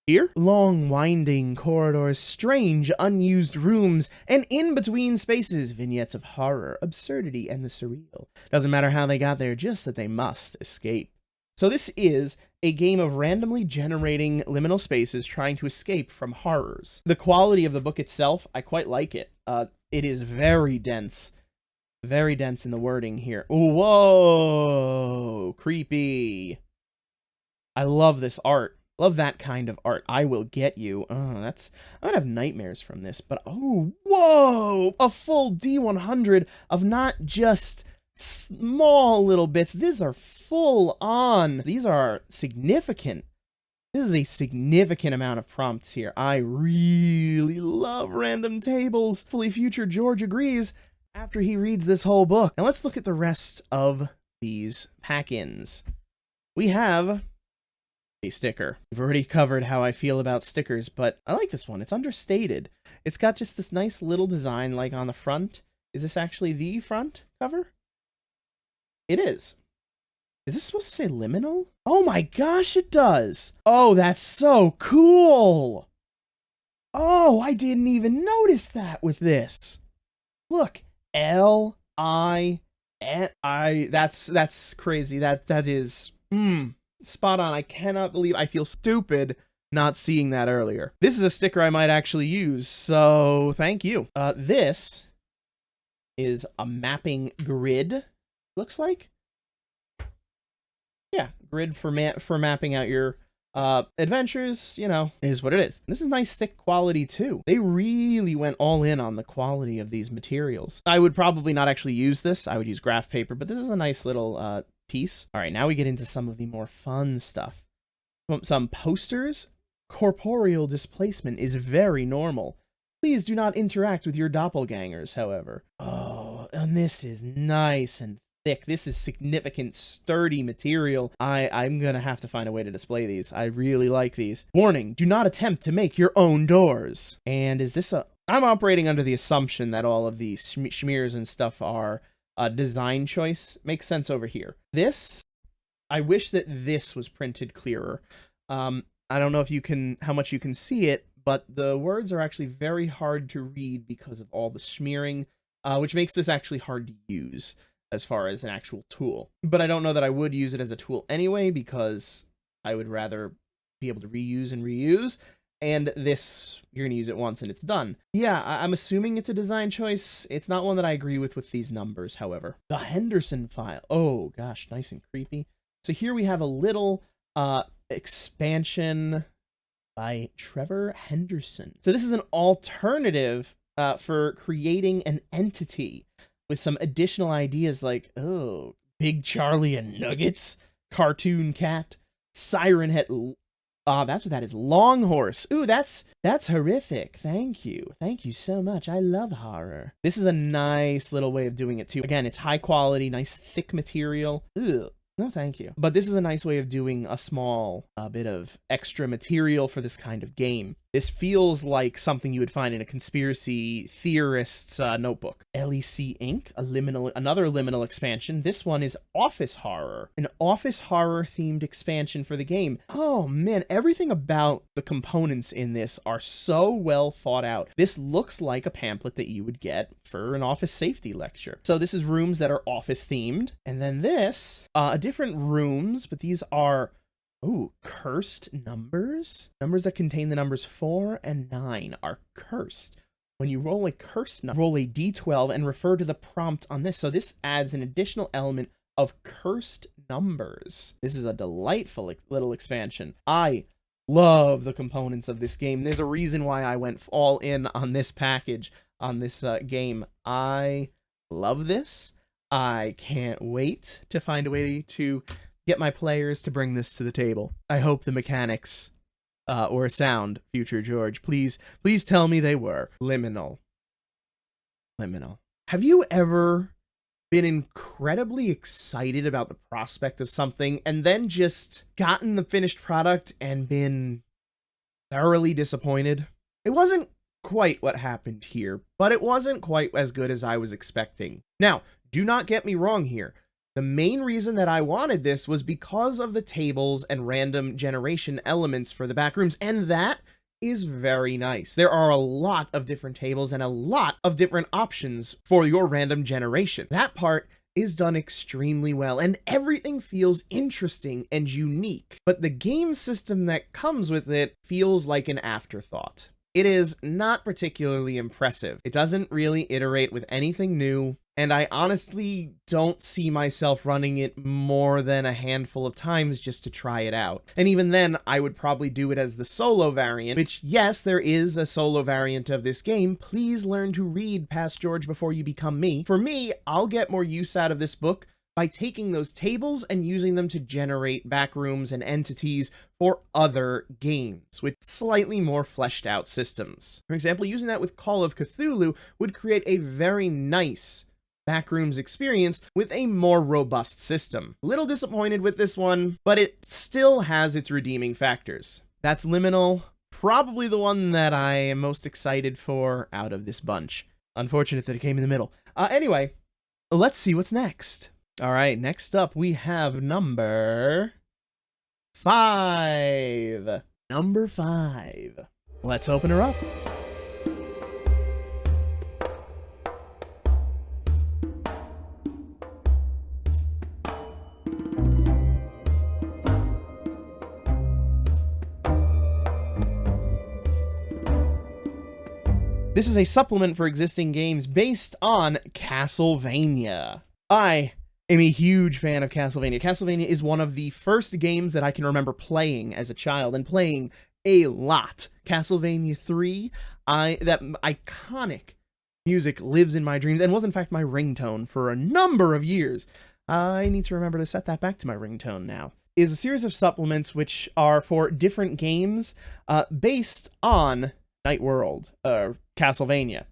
here. Long, winding corridors, strange, unused rooms, and in-between spaces, vignettes of horror, absurdity, and the surreal. Doesn't matter how they got there, just that they must escape. So this is a game of randomly generating liminal spaces trying to escape from horrors. The quality of the book itself, I quite like it. It is very dense in the wording here. Ooh, whoa, creepy. I love this art. Love that kind of art. I will get you. Oh, I'm gonna have nightmares from this, but oh, whoa! A full D100 of not just small little bits. These are full on. These are significant. This is a significant amount of prompts here. I really love random tables. Fully future George agrees after he reads this whole book. Now let's look at the rest of these pack-ins. We have a sticker. We've already covered how I feel about stickers, but I like this one. It's understated. It's got just this nice little design like on the front. Is this actually the front cover? It is. Is this supposed to say Liminal? Oh my gosh, it does. Oh, that's so cool. Oh, I didn't even notice that with this. Look, L-I-N-I. That's crazy. That is spot on. I cannot believe I feel stupid not seeing that earlier. This is a sticker I might actually use, so thank you. This is a mapping grid, looks like. Yeah, grid for mapping out your adventures, you know, is what it is. This is nice thick quality too. They really went all in on the quality of these materials. I would probably not actually use this. I would use graph paper, but this is a nice little piece. All right, now we get into some of the more fun stuff. Some posters. Corporeal displacement is very normal. Please do not interact with your doppelgangers, however. Oh, and this is nice and thick. This is significant, sturdy material. I'm gonna have to find a way to display these. I really like these. Warning, do not attempt to make your own doors. And is this a... I'm operating under the assumption that all of these schmears and stuff are a design choice. Makes sense over here. This, I wish that this was printed clearer. I don't know if you can, how much you can see it, but the words are actually very hard to read because of all the smearing, which makes this actually hard to use as far as an actual tool. But I don't know that I would use it as a tool anyway, because I would rather be able to reuse and reuse. And this, you're going to use it once and it's done. Yeah, I'm assuming it's a design choice. It's not one that I agree with these numbers, however. The Henderson file. Oh, gosh, nice and creepy. So here we have a little expansion by Trevor Henderson. So this is an alternative for creating an entity with some additional ideas like, oh, Big Charlie and Nuggets, Cartoon Cat, Siren Head. That's what that is. Long Horse. Ooh, that's horrific. Thank you. Thank you so much. I love horror. This is a nice little way of doing it too. Again, it's high quality, nice thick material. Ugh. No, thank you. But this is a nice way of doing a small bit of extra material for this kind of game. This feels like something you would find in a conspiracy theorist's notebook. LEC Inc., another Liminal expansion. This one is Office Horror, an office horror themed expansion for the game. Oh man, everything about the components in this are so well thought out. This looks like a pamphlet that you would get for an office safety lecture. So this is rooms that are office themed, and then this, different rooms, but these are cursed numbers. Numbers that contain the numbers 4 and 9 are cursed. When you roll a cursed number, roll a d12 and refer to the prompt on this. So this adds an additional element of cursed numbers. This is a delightful little expansion. I love the components of this game. There's a reason why I went all in on this package, on this game. I love this. I can't wait to find a way to get my players to bring this to the table. I hope the mechanics were sound, future George. Please tell me they were. Liminal. Have you ever been incredibly excited about the prospect of something and then just gotten the finished product and been thoroughly disappointed? It wasn't quite what happened here, but it wasn't quite as good as I was expecting. Now, do not get me wrong here. The main reason that I wanted this was because of the tables and random generation elements for the back rooms, and that is very nice. There are a lot of different tables and a lot of different options for your random generation. That part is done extremely well, and everything feels interesting and unique, but the game system that comes with it feels like an afterthought. It is not particularly impressive. It doesn't really iterate with anything new, and I honestly don't see myself running it more than a handful of times just to try it out. And even then, I would probably do it as the solo variant, which, yes, there is a solo variant of this game. Please learn to read past George before you become me. For me, I'll get more use out of this book by taking those tables and using them to generate backrooms and entities for other games with slightly more fleshed out systems. For example, using that with Call of Cthulhu would create a very nice backrooms experience with a more robust system. A little disappointed with this one, but it still has its redeeming factors. That's Liminal, probably the one that I am most excited for out of this bunch. Unfortunate that it came in the middle. Anyway, let's see what's next. All right, next up we have number 5. Number 5. Let's open her up. This is a supplement for existing games based on Castlevania. I am a huge fan of Castlevania. Castlevania is one of the first games that I can remember playing as a child, and playing a lot. Castlevania 3, that iconic music lives in my dreams and was in fact my ringtone for a number of years. I need to remember to set that back to my ringtone now. Is a series of supplements which are for different games based on Nightworld, Castlevania.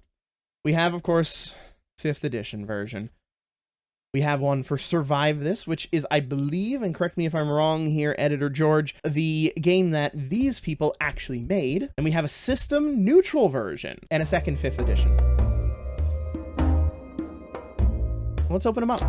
We have, of course, 5th edition version. We have one for Survive This, which is, I believe, and correct me if I'm wrong here, Editor George, the game that these people actually made. And we have a system neutral version and a second 5th edition. Let's open them up.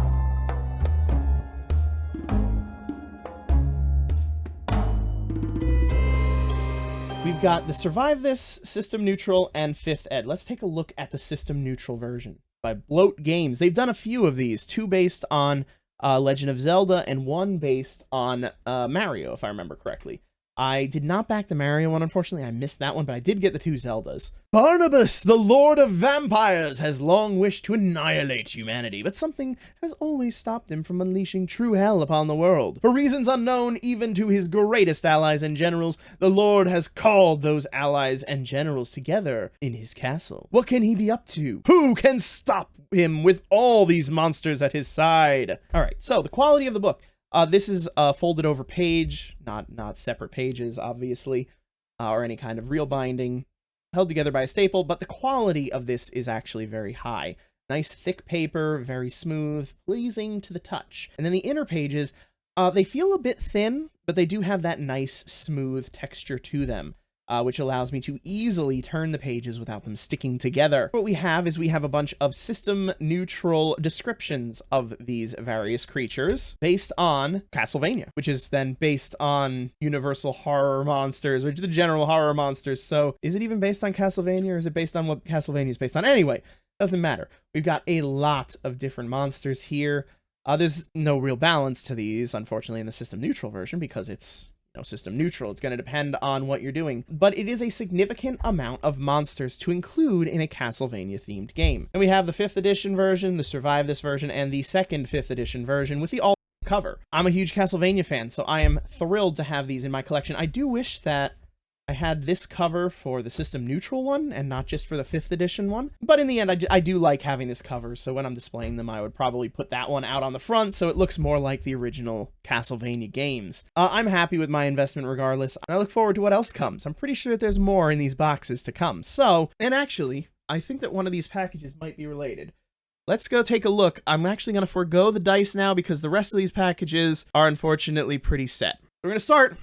We've got the Survive This, System Neutral, and 5th Ed. Let's take a look at the System Neutral version by Bloat Games. They've done a few of these, 2 based on Legend of Zelda and 1 based on Mario, if I remember correctly. I did not back the Mario one, unfortunately. I missed that one, but I did get the 2 Zeldas. Barnabas, the Lord of Vampires, has long wished to annihilate humanity, but something has always stopped him from unleashing true hell upon the world. For reasons unknown even to his greatest allies and generals, the Lord has called those allies and generals together in his castle. What can he be up to? Who can stop him with all these monsters at his side? All right, so the quality of the book. This is a folded over page, not separate pages, obviously, or any kind of real binding, held together by a staple, but the quality of this is actually very high. Nice thick paper, very smooth, pleasing to the touch. And then the inner pages, they feel a bit thin, but they do have that nice smooth texture to them, which allows me to easily turn the pages without them sticking together. What we have is we have a bunch of system-neutral descriptions of these various creatures based on Castlevania, which is then based on Universal Horror Monsters, which is the general horror monsters. So is it even based on Castlevania, or is it based on what Castlevania is based on? Anyway, doesn't matter. We've got a lot of different monsters here. There's no real balance to these, unfortunately, in the system-neutral version because it's system neutral. It's going to depend on what you're doing, but it is a significant amount of monsters to include in a Castlevania themed game. And we have the 5th edition version, the Survive This version, and the second 5th edition version with the all cover. I'm a huge Castlevania fan, so I am thrilled to have these in my collection. I do wish that I had this cover for the system neutral one and not just for the 5th edition one. But in the end, I do like having this cover. So when I'm displaying them, I would probably put that one out on the front so it looks more like the original Castlevania games. I'm happy with my investment regardless. I look forward to what else comes. I'm pretty sure that there's more in these boxes to come. So, and actually, I think that one of these packages might be related. Let's go take a look. I'm actually going to forego the dice now because the rest of these packages are unfortunately pretty set. We're going to start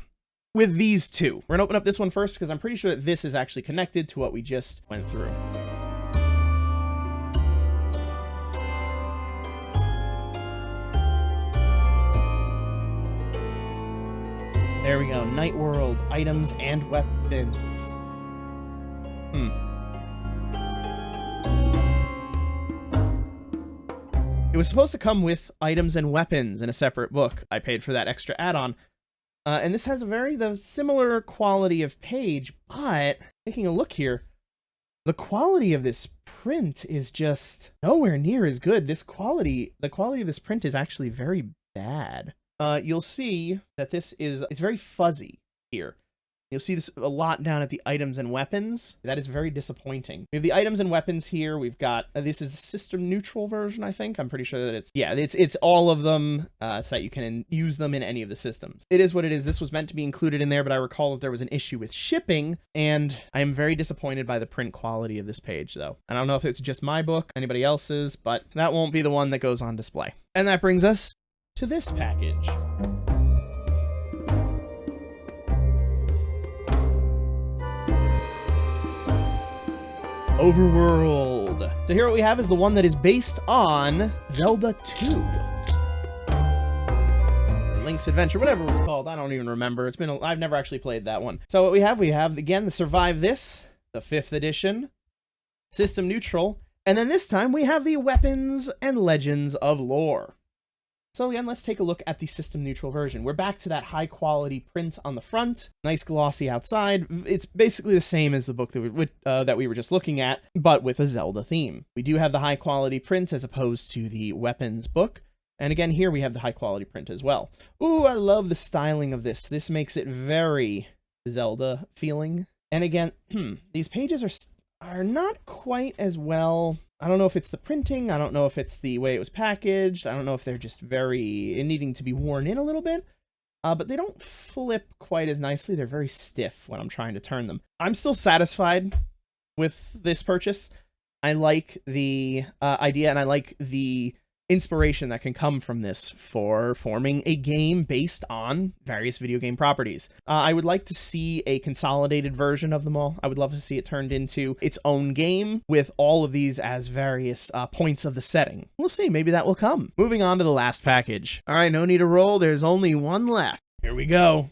with these 2. We're gonna open up this one first because I'm pretty sure that this is actually connected to what we just went through. There we go. Nightworld, items and weapons. It was supposed to come with items and weapons in a separate book. I paid for that extra add-on. And this has the similar quality of page, but taking a look here, the quality of this print is just nowhere near as good. The quality of this print is actually very bad. You'll see that it's very fuzzy here. You'll see this a lot down at the items and weapons. That is very disappointing. We have the items and weapons here. We've got, this is the system neutral version, I think. I'm pretty sure that it's all of them so that you can use them in any of the systems. It is what it is. This was meant to be included in there, but I recall that there was an issue with shipping, and I am very disappointed by the print quality of this page, though. I don't know if it's just my book, anybody else's, but that won't be the one that goes on display. And that brings us to this package. Overworld. So here what we have is the one that is based on Zelda 2. Link's Adventure, whatever it was called. I don't even remember. I've never actually played that one. So what we have again the Survive This, the 5th edition, system neutral, and then this time we have the Weapons and Legends of Lore. So again, let's take a look at the system neutral version. We're back to that high quality print on the front, nice glossy outside. It's basically the same as the book that we were just looking at, but with a Zelda theme. We do have the high quality print as opposed to the weapons book. And again, here we have the high quality print as well. Ooh, I love the styling of this. This makes it very Zelda feeling. And again, these pages are not quite as well. I don't know if it's the printing, I don't know if it's the way it was packaged, I don't know if they're just needing to be worn in a little bit, but they don't flip quite as nicely. They're very stiff when I'm trying to turn them. I'm still satisfied with this purchase. I like the idea, and I like the inspiration that can come from this for forming a game based on various video game properties. I would like to see a consolidated version of them all. I would love to see it turned into its own game with all of these as various points of the setting. We'll see, maybe that will come. Moving on to the last package. All right, no need to roll, there's only one left. Here we go.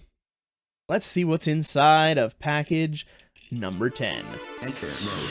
Let's see what's inside of package number 10. Enter mode.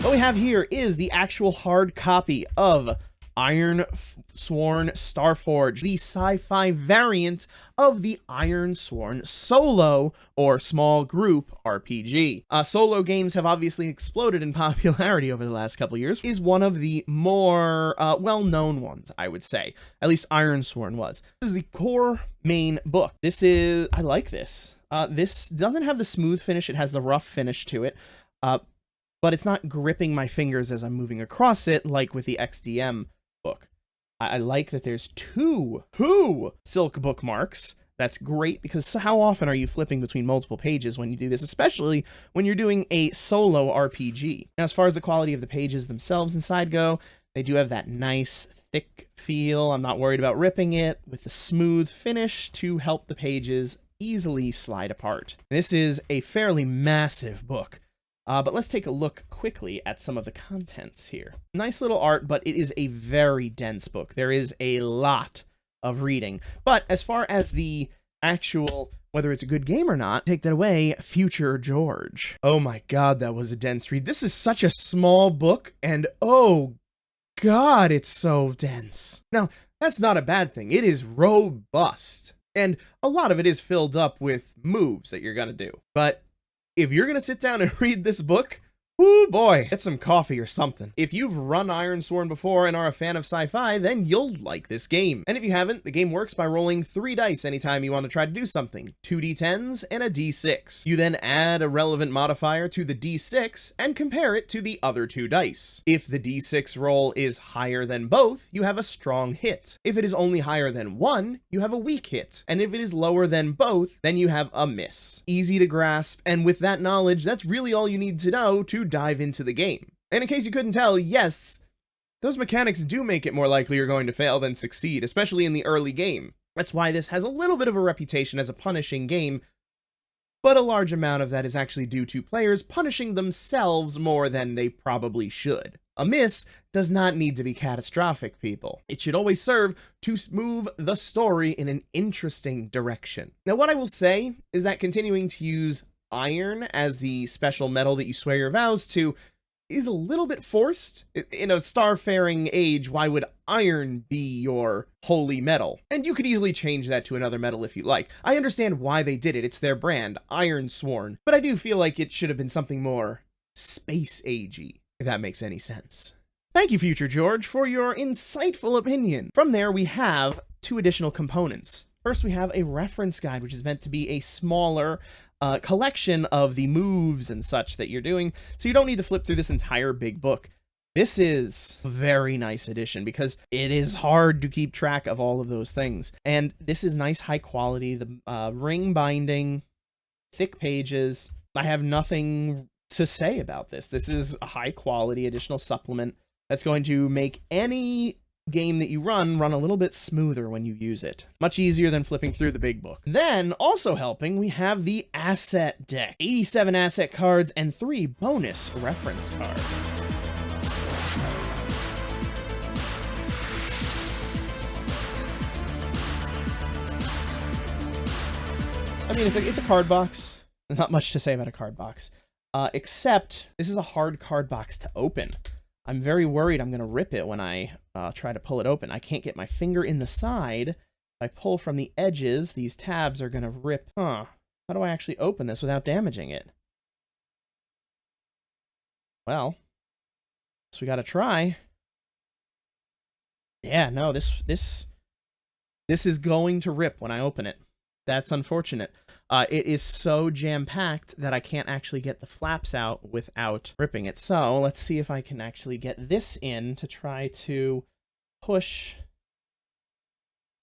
What we have here is the actual hard copy of Ironsworn Starforged, the sci-fi variant of the Ironsworn solo or small group RPG. Solo games have obviously exploded in popularity over the last couple years. Is one of the more well-known ones, I would say. At least Ironsworn was. This is the core main book. I like this. This doesn't have the smooth finish, it has the rough finish to it. But it's not gripping my fingers as I'm moving across it like with the XDM book. I like that there's two silk bookmarks. That's great, because how often are you flipping between multiple pages when you do this, especially when you're doing a solo RPG? Now, as far as the quality of the pages themselves inside go, they do have that nice thick feel. I'm not worried about ripping it, with the smooth finish to help the pages easily slide apart. This is a fairly massive book. But let's take a look quickly at some of the contents here. Nice little art, but it is a very dense book. There is a lot of reading. But as far as the actual, whether it's a good game or not, take that away, Future George. Oh my god, that was a dense read. This is such a small book, and oh god, it's so dense. Now, that's not a bad thing. It is robust, and a lot of it is filled up with moves that you're gonna do. But if you're gonna sit down and read this book, oh boy, get some coffee or something. If you've run Ironsworn before and are a fan of sci-fi, then you'll like this game. And if you haven't, the game works by rolling 3 dice anytime you want to try to do something. 2 d10s and a d6. You then add a relevant modifier to the d6 and compare it to the other 2 dice. If the d6 roll is higher than both, you have a strong hit. If it is only higher than 1, you have a weak hit. And if it is lower than both, then you have a miss. Easy to grasp, and with that knowledge, that's really all you need to know to dive into the game. And in case you couldn't tell, yes, those mechanics do make it more likely you're going to fail than succeed, especially in the early game. That's why this has a little bit of a reputation as a punishing game, but a large amount of that is actually due to players punishing themselves more than they probably should. A miss does not need to be catastrophic, people. It should always serve to move the story in an interesting direction. Now, what I will say is that continuing to use iron as the special metal that you swear your vows to is a little bit forced. In a starfaring age, why would iron be your holy metal? And you could easily change that to another metal if you like. I understand why they did it. It's their brand, Ironsworn. But I do feel like it should have been something more space-agey, if that makes any sense. Thank you, Future George, for your insightful opinion. From there, we have 2 additional components. First, we have a reference guide, which is meant to be a smaller collection of the moves and such that you're doing, so you don't need to flip through this entire big book. This is a very nice addition because it is hard to keep track of all of those things. And this is nice, high quality, the ring binding, thick pages. I have nothing to say about this. This is a high quality additional supplement that's going to make any game that you run a little bit smoother when you use it. Much easier than flipping through the big book. Then, also helping, we have the asset deck. 87 asset cards and 3 bonus reference cards. I mean, it's a card box. There's not much to say about a card box. Except, this is a hard card box to open. I'm very worried I'm going to rip it when I try to pull it open. I can't get my finger in the side. If I pull from the edges, these tabs are going to rip. How do I actually open this without damaging it? Well, so we got to try. Yeah, no, this is going to rip when I open it. That's unfortunate. It is so jam-packed that I can't actually get the flaps out without ripping it. So let's see if I can actually get this in to try to push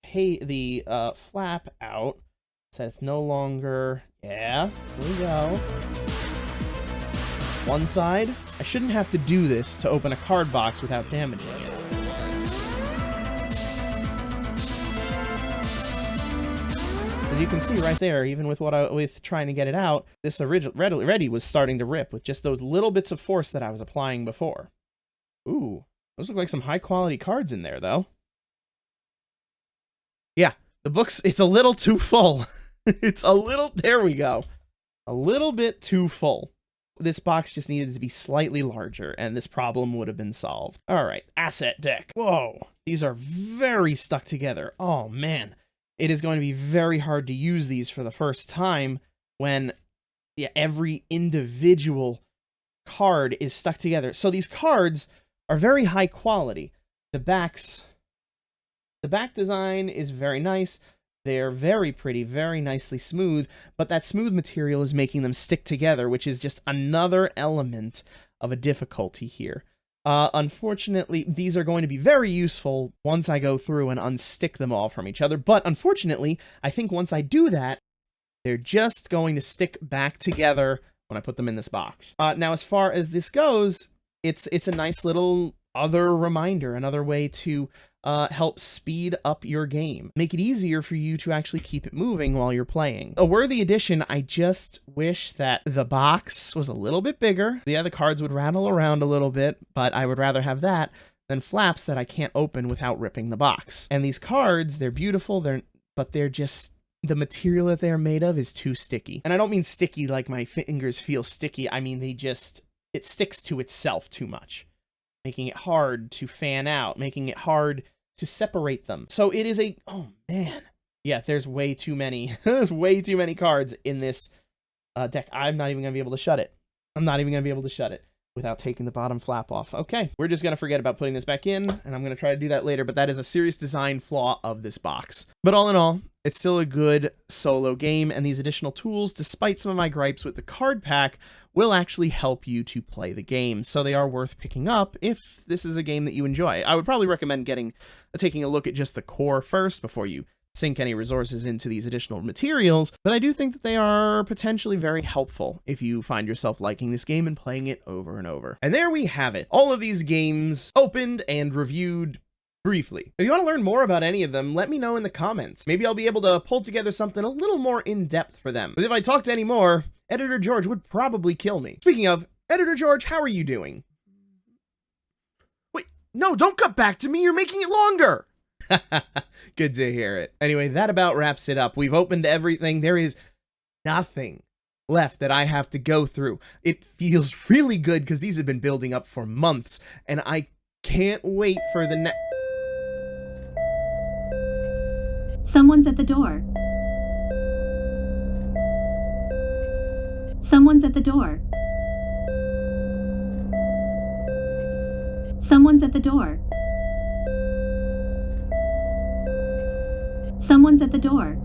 flap out, so it's no longer, yeah, here we go. One side. I shouldn't have to do this to open a card box without damaging it. As you can see right there, even with trying to get it out, this already was starting to rip with just those little bits of force that I was applying before. Ooh, those look like some high quality cards in there though. Yeah, the book's, it's a little too full. There we go. A little bit too full. This box just needed to be slightly larger, and this problem would have been solved. All right, asset deck. Whoa, these are very stuck together. Oh, man. It is going to be very hard to use these for the first time when every individual card is stuck together. So these cards are very high quality. The back design is very nice. They're very pretty, very nicely smooth, but that smooth material is making them stick together, which is just another element of a difficulty here. Unfortunately, these are going to be very useful once I go through and unstick them all from each other, but unfortunately, I think once I do that, they're just going to stick back together when I put them in this box. Now, as far as this goes, it's a nice little other reminder, another way to help speed up your game. Make it easier for you to actually keep it moving while you're playing. A worthy addition, I just wish that the box was a little bit bigger. The other cards would rattle around a little bit, but I would rather have that than flaps that I can't open without ripping the box. And these cards, they're beautiful, but they're just, the material that they're made of is too sticky. And I don't mean sticky like my fingers feel sticky, I mean it sticks to itself too much, making it hard to fan out, making it hard to separate them. So it is oh man. Yeah, there's way too many, there's way too many cards in this deck. I'm not even gonna be able to shut it. I'm not even gonna be able to shut it without taking the bottom flap off. Okay, we're just gonna forget about putting this back in, and I'm gonna try to do that later, but that is a serious design flaw of this box. But all in all, it's still a good solo game, and these additional tools, despite some of my gripes with the card pack, will actually help you to play the game, so they are worth picking up if this is a game that you enjoy. I would probably recommend taking a look at just the core first before you sink any resources into these additional materials, but I do think that they are potentially very helpful if you find yourself liking this game and playing it over and over. And there we have it. All of these games opened and reviewed briefly. If you want to learn more about any of them, let me know in the comments. Maybe I'll be able to pull together something a little more in-depth for them. Because if I talked any more, Editor George would probably kill me. Speaking of, Editor George, how are you doing? Wait, no, don't cut back to me. You're making it longer. Good to hear it. Anyway, that about wraps it up. We've opened everything. There is nothing left that I have to go through. It feels really good because these have been building up for months, and I can't wait for the next... Someone's at the door. Someone's at the door. Someone's at the door. Someone's at the door.